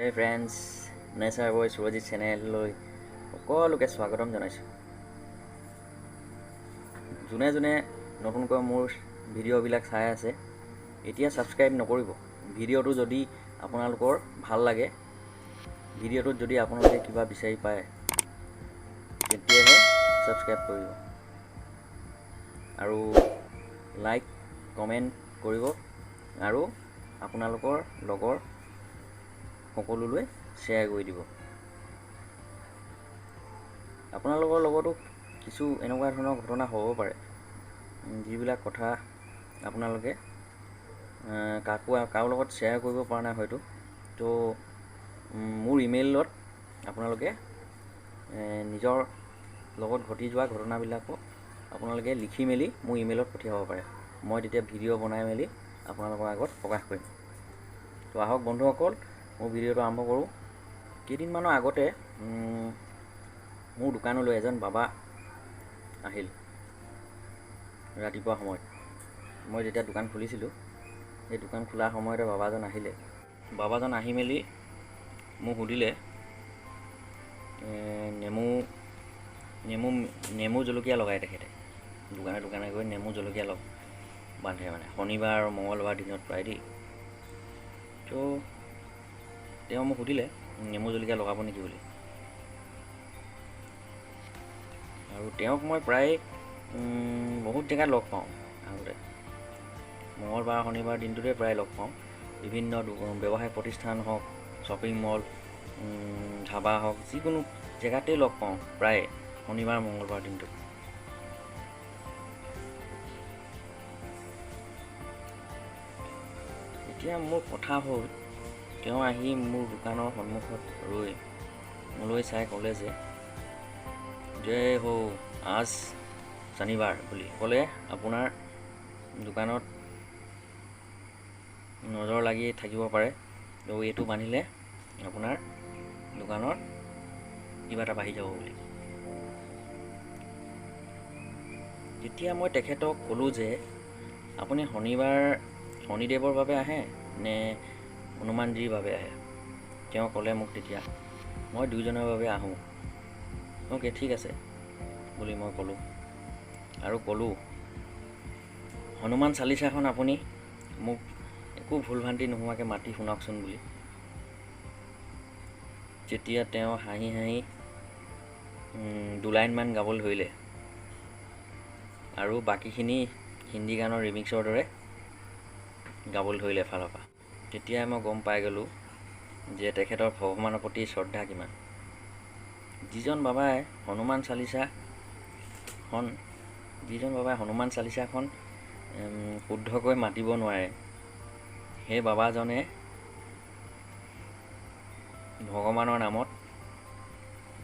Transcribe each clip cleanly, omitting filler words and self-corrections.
Hey friends, nature বয় সুৰজিত চেনেললৈ সকলোকে স্বাগতম জনাইছোঁ। যোনে যোনে নতুনকৈ মোৰ ভিডিঅ'বিলাক চাই আছে, এতিয়া ছাবস্ক্ৰাইব নকৰিব। ভিডিঅ'টো যদি আপোনালোকৰ ভাল লাগে, ভিডিঅ'টোত যদি আপোনালোকে কিবা বিচাৰি পায়, তেতিয়াহে ছাবস্ক্ৰাইব কৰিব আৰু লাইক কমেণ্ট কৰিব আৰু আপোনালোকৰ লগৰ সকলোলৈ শ্বেয়াৰ কৰি দিব। আপোনালোকৰ লগতো কিছু এনেকুৱা ধৰণৰ ঘটনা হ'ব পাৰে, যিবিলাক কথা আপোনালোকে কাৰো লগত শ্বেয়াৰ কৰিব পৰা নাই হয়তো। তো মোৰ ইমেইলত আপোনালোকে নিজৰ লগত ঘটি যোৱা ঘটনাবিলাকো আপোনালোকে লিখি মেলি মোৰ ইমেইলত পঠিয়াব পাৰে। মই তেতিয়া ভিডিঅ' বনাই মেলি আপোনালোকৰ আগত প্ৰকাশ কৰিম। তো আহক বন্ধুসকল, মোৰ ভিডিঅ'টো আৰম্ভ কৰোঁ। কেইদিনমানৰ আগতে মোৰ দোকানলৈ এজন বাবা আহিল ৰাতিপুৱা সময়ত। মই যেতিয়া দোকান খুলিছিলোঁ, সেই দোকান খোলাৰ সময়তে বাবাজন আহিলে। বাবাজন আহি মেলি মোক সুধিলে, নেমু জলকীয়া লগায় তেখেতে। দোকানে দোকানে গৈ নেমু জলকীয়া বান্ধে, মানে শনিবাৰ আৰু মঙলবাৰ দিনত প্ৰায় দেই। তো তেওঁ মোক সুধিলে নেমু জলকীয়া লগাব নেকি বুলি। আৰু তেওঁক মই প্ৰায় বহুত জেগাত লগ পাওঁ। আগতে মঙলবাৰ শনিবাৰ দিনটোতে প্ৰায় লগ পাওঁ। বিভিন্ন ব্যৱসায় প্ৰতিষ্ঠান হওক, শ্বপিং মল, ধাবা হওক, যিকোনো জেগাতেই লগ পাওঁ প্ৰায় শনিবাৰ মঙলবাৰ দিনটোত। এতিয়া মোৰ কথা হ'ল, তেওঁ আহি মোৰ দোকানৰ সন্মুখত ৰৈ মোলৈ চাই ক'লে যে হৌ আজ শনিবাৰ বুলি ক'লে আপোনাৰ দোকানত নজৰ লাগি থাকিব পাৰে। তো এইটো বান্ধিলে আপোনাৰ দোকানত কিবা এটা বাঢ়ি যাব বুলি। তেতিয়া মই তেখেতক ক'লোঁ যে আপুনি শনিদেৱৰ বাবে আহে নে হনুমানজীৰ বাবে আহে। তেওঁ ক'লে মোক তেতিয়া, মই দুয়োজনৰ বাবে আহোঁ। অ'কে, ঠিক আছে বুলি মই ক'লোঁ। আৰু ক'লোঁ, হনুমান চালিচাখন আপুনি মোক একো ভুল ভ্ৰান্তি নোহোৱাকৈ মাতি শুনাওকচোন বুলি। যেতিয়া তেওঁ হাঁহি হাঁহি দুলাইনমান গাবলৈ ধৰিলে আৰু বাকীখিনি হিন্দী গানৰ ৰিমিক্সৰ দৰে গাবলৈ ধৰিলে এফালৰ পৰা, তেতিয়াই মই গম পাই গ'লোঁ যে তেখেতৰ ভগৱানৰ প্ৰতি শ্ৰদ্ধা কিমান। যিজন বাবাই হনুমান চালিচাখন শুদ্ধকৈ মাতিব নোৱাৰে, সেই বাবাজনে ভগৱানৰ নামত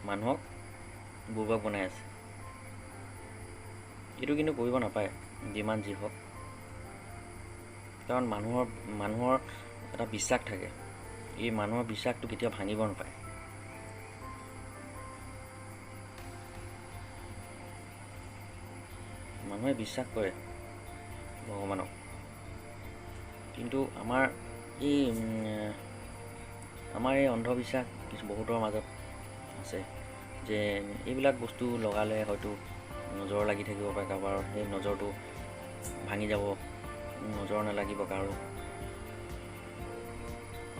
মানুহক বুৰ্বক বনাই আছে। এইটো কিন্তু কৰিব নাপায়, যিমান যি হওক। কাৰণ মানুহৰ এটা বিশ্বাস থাকে, এই মানুহৰ বিশ্বাসটো কেতিয়াও ভাঙিব নাপায়। মানুহে বিশ্বাস কৰে ভগৱানক, কিন্তু আমাৰ এই অন্ধবিশ্বাস বহুতৰ মাজত আছে যে এইবিলাক বস্তু লগালে হয়তো নজৰ লাগি থাকিব পাৰে কাৰোবাৰ, সেই নজৰটো ভাঙি যাব, নজৰ নালাগিব কাৰো।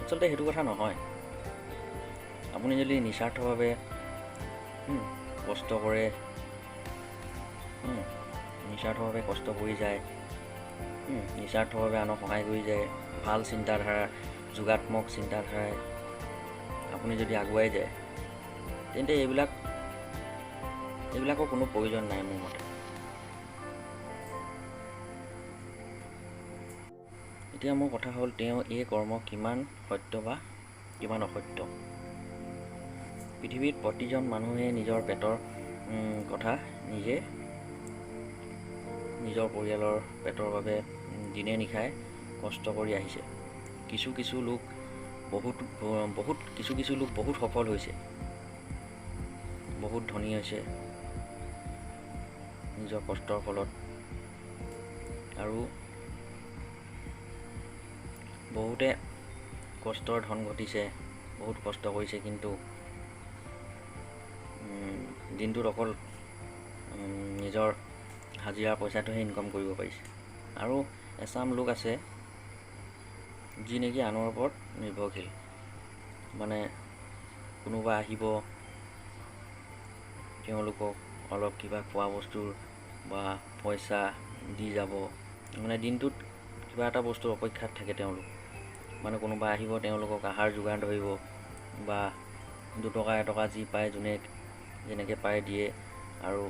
আচলতে সেইটো কথা নহয়। আপুনি যদি নিস্বাৰ্থভাৱে কষ্ট কৰি যায়, নিস্বাৰ্থভাৱে আনক সহায় কৰি যায়, ভাল চিন্তাধাৰা, যোগাত্মক চিন্তাধাৰাই আপুনি যদি আগুৱাই যায়, তেন্তে এইবিলাকৰ কোনো প্ৰয়োজন নাই মোৰ মতে। এতিয়া মোৰ কথা হ'ল, তেওঁ এই কৰ্ম কিমান সত্য বা কিমান অসত্য। পৃথিৱীত প্ৰতিজন মানুহে নিজৰ পেটৰ কথা নিজে, নিজৰ পৰিয়ালৰ পেটৰ বাবে দিনে নিশাই কষ্ট কৰি আহিছে। কিছু কিছু লোক বহুত সফল হৈছে, বহুত ধনী হৈছে নিজৰ কষ্টৰ ফলত, আৰু বহুতে কষ্টৰ ধন ঘটিছে, বহুত কষ্ট কৰিছে, কিন্তু দিনটোত অকল নিজৰ হাজিৰা পইচাটোহে ইনকাম কৰিব পাৰিছে। আৰু এচাম লোক আছে যি নেকি আনৰ ওপৰত নিৰ্ভৰশীল, মানে কোনোবা আহিব, তেওঁলোকক অলপ কিবা খোৱা বস্তুৰ বা পইচা দি যাব, মানে দিনটোত কিবা এটা বস্তুৰ অপেক্ষাত থাকে তেওঁলোক। মানে কোনোবা আহিব, তেওঁলোকক আহাৰ যোগান ধৰিব বা 2 টকা 1 টকা যি পায় যোনে যেনেকৈ পাৰে দিয়ে। আৰু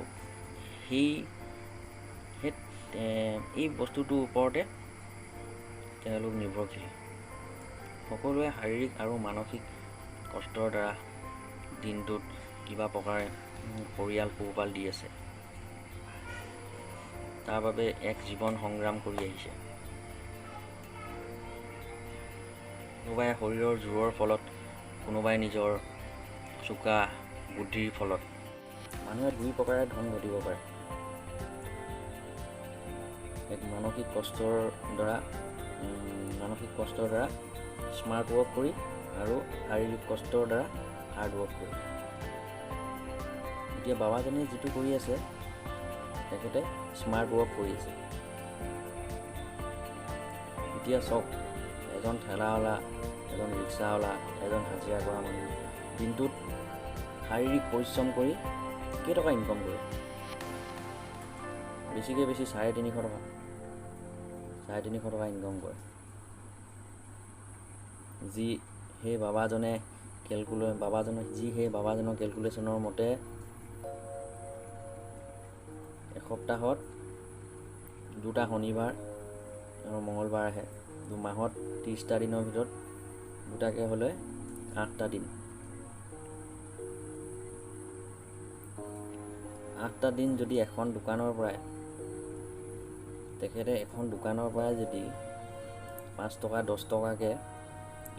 এই বস্তুটোৰ ওপৰতে তেওঁলোক নিৰ্ভৰশীল। সকলোৱে শাৰীৰিক আৰু মানসিক কষ্টৰ দ্বাৰা দিনটোত কিবা প্ৰকাৰে পৰিয়াল পোহপাল দি আছে, তাৰ বাবে এক জীৱন সংগ্ৰাম কৰি আহিছে। কোনোবাই শৰীৰৰ জোৰৰ ফলত, কোনোবাই নিজৰ চোকা বুদ্ধিৰ ফলত। মানুহে 2 প্ৰকাৰে ধন ঘটিব পাৰে। এক মানসিক কষ্টৰ দ্বাৰা স্মাৰ্ট ৱৰ্ক কৰি, আৰু শাৰীৰিক কষ্টৰ দ্বাৰা হাৰ্ড ৱৰ্ক কৰি। এতিয়া বাবাজনে যিটো কৰি আছে, তেখেতে স্মাৰ্ট ৱৰ্ক কৰি আছে। এতিয়া চাওক, এজন ঠেলাৱালা, এজন ৰিক্সাৱালা, এজন হাজিৰা কৰা মানুহ দিনটোত শাৰীৰিক পৰিশ্ৰম কৰি কেইটকা ইনকম কৰে? বেছিকৈ বেছি 350 টকা, 350 টকা ইনকম কৰে। যি সেই বাবাজনৰ কেলকুলেশ্যনৰ মতে এসপ্তাহত 2টা শনিবাৰ আৰু মঙলবাৰ আহে, মাহত 30টা দিনৰ ভিতৰত 2টাকৈ হ'লে 8টা দিন। 8টা দিন যদি এখন দোকানৰ পৰাই যদি 5 টকা 10 টকাকৈ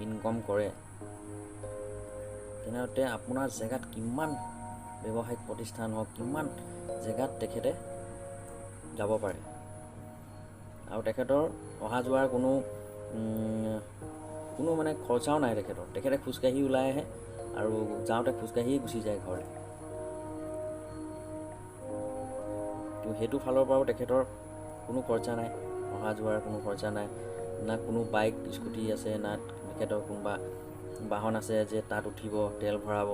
ইনকম কৰে, তেনেহ'লে আপোনাৰ জেগাত কিমান ব্যৱসায়িক প্ৰতিষ্ঠান হওক, কিমান জেগাত তেখেতে যাব পাৰে। আৰু তেখেতৰ অহা যোৱাৰ কোনো মানে খৰচাও নাই। তেখেতে খোজকাঢ়ি ওলাই আহে আৰু যাওঁতে খোজকাঢ়িয়ে গুচি যায় ঘৰলৈ। তো সেইটো ফালৰ পৰাও তেখেতৰ কোনো খৰচা নাই, অহা যোৱাৰ কোনো খৰচা নাই। না কোনো বাইক স্কুটি আছে, না তেখেতৰ কোনোবা বাহন আছে যে তাত উঠিব, তেল ভৰাব।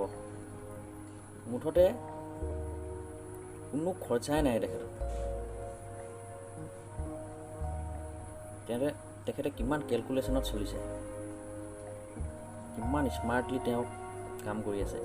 মুঠতে কোনো খৰচাই নাই তেখেতৰ। তেখেতে কিমান কেলকুলেশ্যনত চলিছে, কিমান স্মাৰ্টলি তেওঁ কাম কৰি আছে।